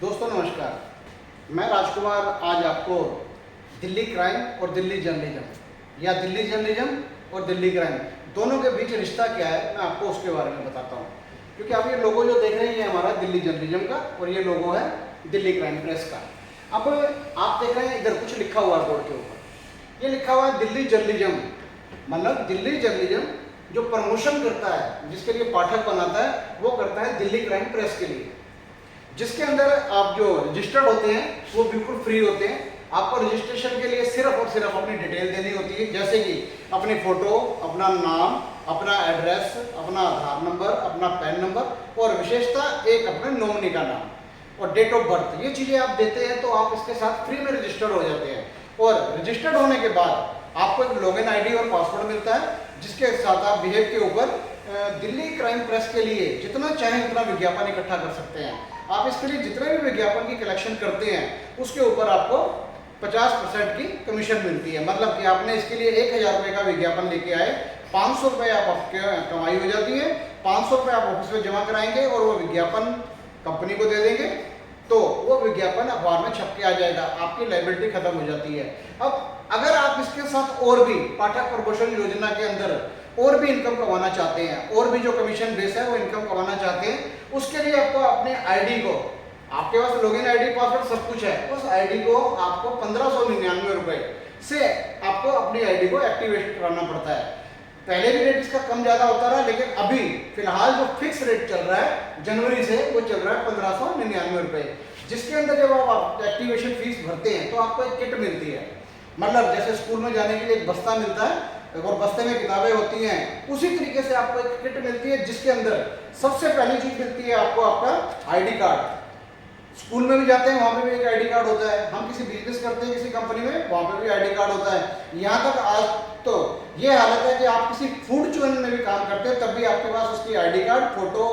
दोस्तों नमस्कार, मैं राजकुमार आज आपको दिल्ली क्राइम और दिल्ली जर्नलिज्म या दिल्ली जर्नलिज्म और दिल्ली क्राइम दोनों के बीच रिश्ता क्या है मैं आपको उसके बारे में बताता हूँ। क्योंकि आप ये लोगो जो देख रहे हैं ये हमारा दिल्ली जर्नलिज्म का और ये लोगो है दिल्ली क्राइम प्रेस का। अब आप देख रहे हैं इधर कुछ लिखा हुआ है बोर्ड के ऊपर, ये लिखा हुआ है दिल्ली जर्नलिज्म, मतलब दिल्ली जर्नलिज्म जो प्रमोशन करता है, जिसके लिए पाठक बनाता है, वो करता है दिल्ली क्राइम प्रेस के लिए, जिसके अंदर आप जो रजिस्टर्ड होते हैं वो बिल्कुल फ्री होते हैं। आपको रजिस्ट्रेशन के लिए सिर्फ और सिर्फ अपनी डिटेल देनी होती है, जैसे कि अपनी फोटो, अपना नाम, अपना एड्रेस, अपना आधार नंबर, अपना पैन नंबर और विशेषता एक अपने नॉमिनी का नाम और डेट ऑफ बर्थ। ये चीज़ें आप देते हैं तो आप इसके साथ फ्री में रजिस्टर्ड हो जाते हैं। और रजिस्टर्ड होने के बाद आपको एक लॉगिन आईडी और पासवर्ड मिलता है, जिसके साथ आप बिहेव के ऊपर दिल्ली क्राइम प्रेस के लिए जितना चाहें उतना विज्ञापन इकट्ठा कर सकते हैं। आप इसके लिए जितने भी विज्ञापन की कलेक्शन करते हैं उसके ऊपर आपको 50% की कमीशन मिलती है। मतलब कि आपने इसके लिए 1000 रुपये का विज्ञापन लेके आए, 500 रुपये आपके कमाई हो जाती है, 500 रुपये आप ऑफिस में जमा कराएंगे और वो विज्ञापन कंपनी को दे देंगे, तो वो विज्ञापन अखबार में छप के आ जाएगा, आपकी लायबिलिटी खत्म हो जाती है। अब अगर आप इसके साथ और भी पाठक प्रमोशन योजना के अंदर और भी इनकम कमाना चाहते हैं, और भी जो कमीशन बेस है वो इनकम कमाना चाहते हैं, उसके लिए आपको अपने आईडी को, आपके पास लॉगिन आईडी पासवर्ड सब कुछ है, उस आईडी को आपको 1599 रुपए से आपको अपनी आईडी को एक्टिवेट कराना पड़ता है। पहले भी रेट इसका कम ज्यादा होता रहा, लेकिन अभी फिलहाल जो फिक्स रेट चल रहा है जनवरी से वो चल रहा है 1599 रुपए, जिसके अंदर जब आप एक्टिवेशन फीस भरते हैं तो आपको एक किट मिलती है। मतलब जैसे स्कूल में जाने के लिए एक बस्ता मिलता है और बस्ते में किताबें होती हैं, उसी तरीके से आपको एक किट मिलती है, जिसके अंदर सबसे पहली चीज मिलती है आपको आपका आईडी कार्ड। स्कूल में भी जाते हैं वहां पे भी एक आईडी कार्ड होता है, हम किसी बिजनेस करते हैं किसी कंपनी में वहां पे भी आईडी कार्ड होता है। यहाँ तक आज तो ये हालत है कि आप किसी फूड चेन में भी काम करते हैं तब भी आपके पास उसकी आईडी कार्ड, फोटो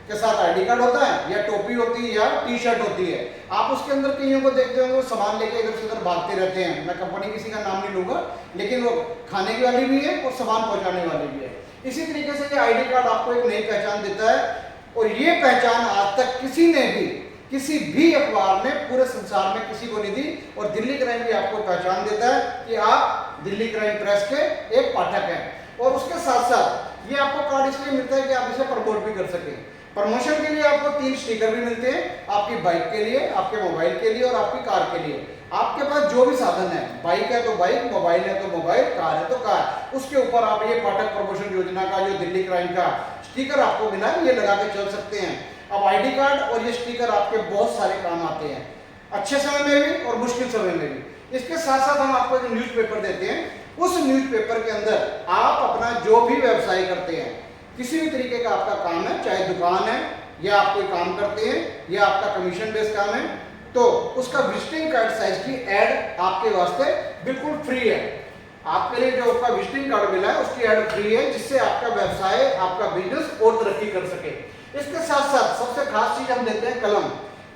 के साथ आईडी कार्ड होता है, या टोपी होती है या टी शर्ट होती है। आप उसके अंदर कईयों को देखते होंगे वो सामान लेके इधर से उधर भागते रहते हैं, मैं कंपनी किसी का नाम नहीं लूंगा, लेकिन वो खाने की वाली भी है और सामान पहुंचाने वाली भी है। इसी तरीके से ये आईडी कार्ड आपको एक नई पहचान देता है, और ये पहचान आज तक किसी ने भी किसी भी अखबार ने पूरे संसार में किसी को नहीं दी, और दिल्ली क्राइम भी आपको पहचान देता है कि आप दिल्ली क्राइम प्रेस के एक पाठक हैं। और उसके साथ साथ ये आपको कार्ड इसलिए मिलता है कि आप इसे प्रमोट भी कर सकें। प्रमोशन के लिए आपको 3 स्टिकर भी मिलते हैं, आपकी बाइक के लिए, आपके मोबाइल के लिए और आपकी कार के लिए। आपके पास जो भी साधन है, बाइक है तो बाइक, मोबाइल है तो मोबाइल, कार है तो कार, उसके ऊपर आप ये पाठक प्रमोशन योजना का जो दिल्ली क्राइम का स्टिकर आपको मिला है ये लगा के चल सकते हैं। अब आईडी कार्ड और ये स्टिकर आपके बहुत सारे काम आते हैं, अच्छे समय में भी और मुश्किल समय में भी। इसके साथ साथ हम आपको एक न्यूज़पेपर देते हैं, उस न्यूज़पेपर के अंदर आप अपना जो भी व्यवसाय करते हैं, किसी भी तरीके का आपका काम है, चाहे दुकान है या आप कोई काम करते हैं या आपका कमीशन बेस्ड काम है, तो उसका विजिटिंग कार्ड साइज की एड आपके वास्ते बिल्कुल फ्री है। आपके लिए जो आपका विजिटिंग कार्ड मिला है उसकी एड फ्री है, जिससे आपका व्यवसाय, आपका बिजनेस और तरक्की कर सके। इसके साथ साथ सबसे खास चीज हम देते हैं कलम।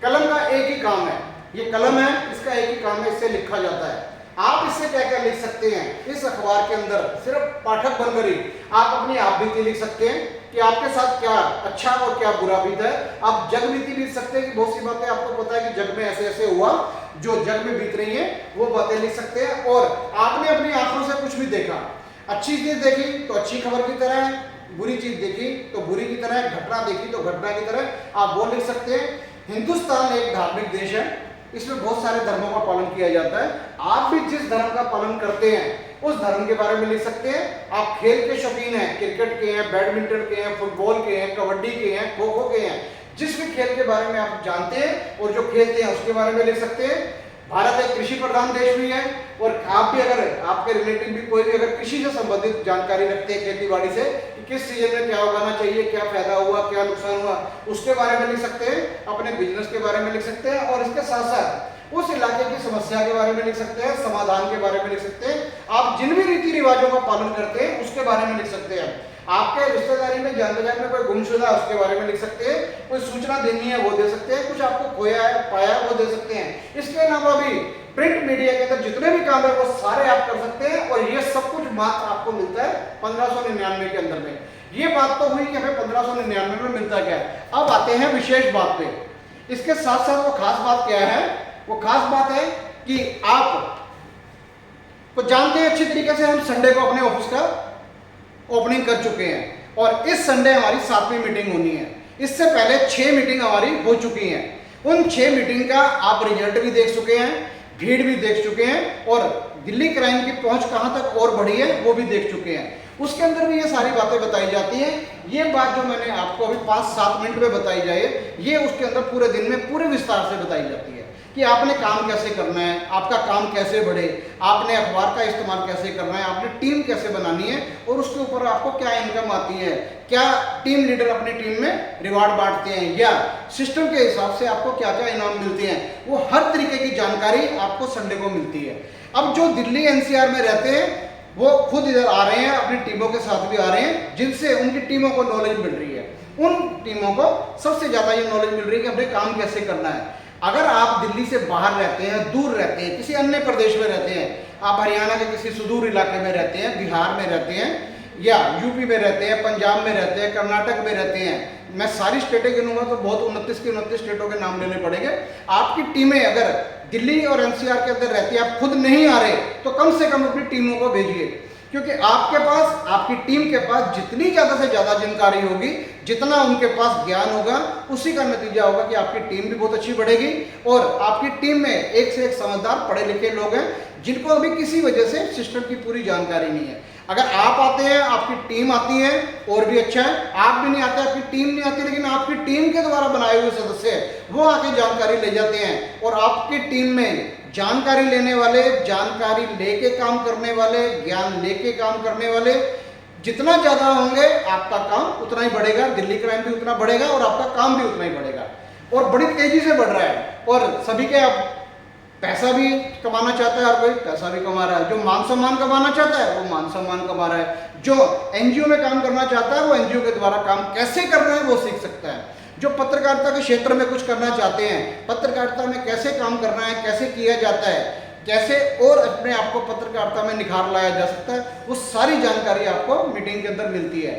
कलम का एक ही काम है, ये कलम है, इसका एक ही काम है, इससे लिखा जाता है। आप इससे क्या क्या लिख सकते हैं इस अखबार के अंदर, सिर्फ पाठक बनकर ही आप अपनी आप बीती लिख सकते हैं कि आपके साथ क्या अच्छा और क्या बुरा बीता है। आप जग बीती लिख सकते हैं कि बहुत सी बातें आपको पता है कि जग में ऐसे ऐसे हुआ, जो जग में बीत रही है वो बातें लिख सकते हैं। और आपने अपनी आंखों से कुछ भी देखा, अच्छी चीज देखी तो अच्छी खबर की तरह है, बुरी चीज देखी तो बुरी की तरह, घटना देखी तो घटना की तरह आप वो लिख सकते हैं। हिंदुस्तान एक धार्मिक देश है, इसमें बहुत सारे धर्मों का पालन किया जाता है। आप भी जिस धर्म का पालन करते हैं उस धर्म के बारे में लिख सकते हैं। आप खेल के शौकीन हैं, क्रिकेट के हैं, बैडमिंटन के हैं, फुटबॉल के हैं, कबड्डी के हैं, खो खो के हैं, जिस भी खेल के बारे में आप जानते हैं और जो खेलते हैं उसके बारे में लिख सकते हैं। भारत एक कृषि प्रधान देश भी है, और आप भी अगर आपके रिलेटिव भी कोई भी अगर कृषि से संबंधित जानकारी रखते हैं, खेती बाड़ी से, कि किस सीजन में क्या उगाना चाहिए, क्या फायदा हुआ, क्या नुकसान हुआ, उसके बारे में लिख सकते हैं, अपने बिजनेस के बारे में लिख सकते हैं, और इसके साथ साथ उस इलाके की समस्या के बारे में लिख सकते हैं, समाधान के बारे में लिख सकते हैं। आप जिन भी रीति रिवाजों का पालन करते हैं उसके बारे में लिख सकते हैं। आपके रिश्तेदारी में जान पहचान में कोई गुमशुदा उसके बारे में लिख सकते हैं, कोई सूचना देनी है वो दे सकते हैं, कुछ आपको खोया है पाया वो दे सकते हैं। इसके अलावा भी प्रिंट मीडिया के अंदर जितने भी काम है वो सारे आप कर सकते हैं, और ये सब कुछ मात्र आपको मिलता है 1599 के अंदर में। ये बात तो हुई कि हमें 1599 में मिलता क्या है। अब आते हैं विशेष बात पे। इसके साथ साथ वो खास बात क्या है, वो खास बात है कि आप को जानते हैं अच्छी तरीके से, हम संडे को अपने ऑफिस का ओपनिंग कर चुके हैं और इस संडे हमारी 7वीं मीटिंग होनी है। इससे पहले 6 मीटिंग हमारी हो चुकी हैं। उन 6 मीटिंग का आप रिजल्ट भी देख चुके हैं, भीड़ भी देख चुके हैं और दिल्ली क्राइम की पहुंच कहां तक और बढ़ी है वो भी देख चुके हैं। उसके अंदर भी ये सारी बातें बताई जाती हैं। ये बात जो मैंने आपको अभी 5-7 मिनट में बताई जाए, ये उसके अंदर पूरे दिन में पूरे विस्तार से बताई जाती है कि आपने काम कैसे करना है, आपका काम कैसे बढ़े, आपने अखबार का इस्तेमाल कैसे करना है, आपने टीम कैसे बनानी है और उसके ऊपर आपको क्या इनकम आती है, क्या टीम लीडर अपनी टीम में रिवार्ड बांटते हैं या सिस्टम के हिसाब से आपको क्या क्या इनाम मिलते हैं, वो हर तरीके की जानकारी आपको संडे को मिलती है। अब जो दिल्ली एनसीआर में रहते हैं वो खुद इधर आ रहे हैं, अपनी टीमों के साथ भी आ रहे हैं, जिनसे उनकी टीमों को नॉलेज मिल रही है। उन टीमों को सबसे ज्यादा ये नॉलेज मिल रही है कि अपने काम कैसे करना है। अगर आप दिल्ली से बाहर रहते हैं, दूर रहते हैं, किसी अन्य प्रदेश में रहते हैं, आप हरियाणा के किसी सुदूर इलाके में रहते हैं, बिहार में रहते हैं या यूपी में रहते हैं, पंजाब में रहते हैं, कर्नाटक में रहते हैं, मैं सारी स्टेटें गिनूंगा तो बहुत 29 की 29 स्टेटों के नाम लेने पड़ेंगे। आपकी टीमें अगर दिल्ली और एनसीआर के अंदर रहती है, आप खुद नहीं आ रहे तो कम से कम अपनी टीमों को भेजिए, क्योंकि आपके पास, आपकी टीम के पास जितनी ज़्यादा से ज़्यादा जानकारी होगी, जितना उनके पास ज्ञान होगा, उसी का नतीजा होगा कि आपकी टीम भी बहुत अच्छी बढ़ेगी और आपकी टीम में एक से एक समझदार पढ़े लिखे लोग हैं जिनको अभी किसी वजह से सिस्टम की पूरी जानकारी नहीं है। अगर आप आते हैं, आपकी टीम आती है और भी अच्छा है, आप भी नहीं आते, आपकी टीम नहीं आती, लेकिन आपकी टीम के द्वारा बनाए हुए सदस्य वो आके जानकारी ले जाते हैं और आपकी टीम में जानकारी लेने वाले, जानकारी लेके काम करने वाले, ज्ञान लेके काम करने वाले जितना ज्यादा होंगे आपका काम उतना ही बढ़ेगा, दिल्ली क्राइम भी उतना बढ़ेगा और आपका काम भी उतना ही बढ़ेगा और बड़ी तेजी से बढ़ रहा है। और सभी के अब पैसा भी कमाना चाहता है, हर कोई पैसा भी कमा रहा है। जो मान सम्मान कमाना चाहता है वो मान सम्मान कमा रहा है, जो एनजीओ में काम करना चाहता है वो एनजीओ के द्वारा काम कैसे करना है वो सीख सकता है, जो पत्रकारिता के क्षेत्र में कुछ करना चाहते हैं, पत्रकारिता में कैसे काम करना है, कैसे किया जाता है, कैसे और अपने आप को पत्रकारिता में निखार लाया जा सकता है, वो सारी जानकारी आपको मीटिंग के अंदर मिलती है।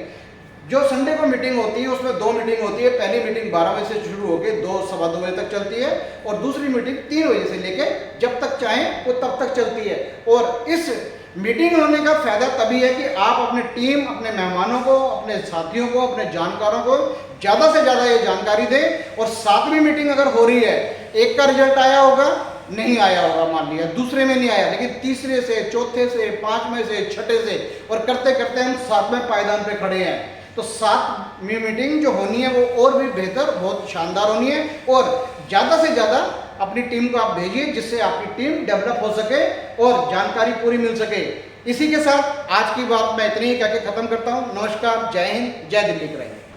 जो संडे को मीटिंग होती है उसमें 2 मीटिंग होती है। पहली मीटिंग 12 बजे से शुरू होकर 2 सवा 2 बजे तक चलती है और दूसरी मीटिंग 3 बजे से लेके जब तक चाहें वो तब तक चलती है। और इस मीटिंग होने का फायदा तभी है कि आप अपनी टीम, अपने मेहमानों को, अपने साथियों को, अपने जानकारों को ज़्यादा से ज़्यादा ये जानकारी दें। और 7वीं मीटिंग अगर हो रही है, एक का रिजल्ट आया होगा, नहीं आया होगा, मान लिया दूसरे में नहीं आया, लेकिन तीसरे से, चौथे से, 5वें से, छठे से और करते करते हम 7वें पायदान पे खड़े हैं, तो 7वीं मीटिंग जो होनी है वो और भी बेहतर, बहुत शानदार होनी है। और ज़्यादा से ज़्यादा अपनी टीम को आप भेजिए जिससे आपकी टीम डेवलप हो सके और जानकारी पूरी मिल सके। इसी के साथ आज की बात मैं इतनी ही कहकर खत्म करता हूँ। नमस्कार, जय हिंद, जय दिल्ली क्राइम।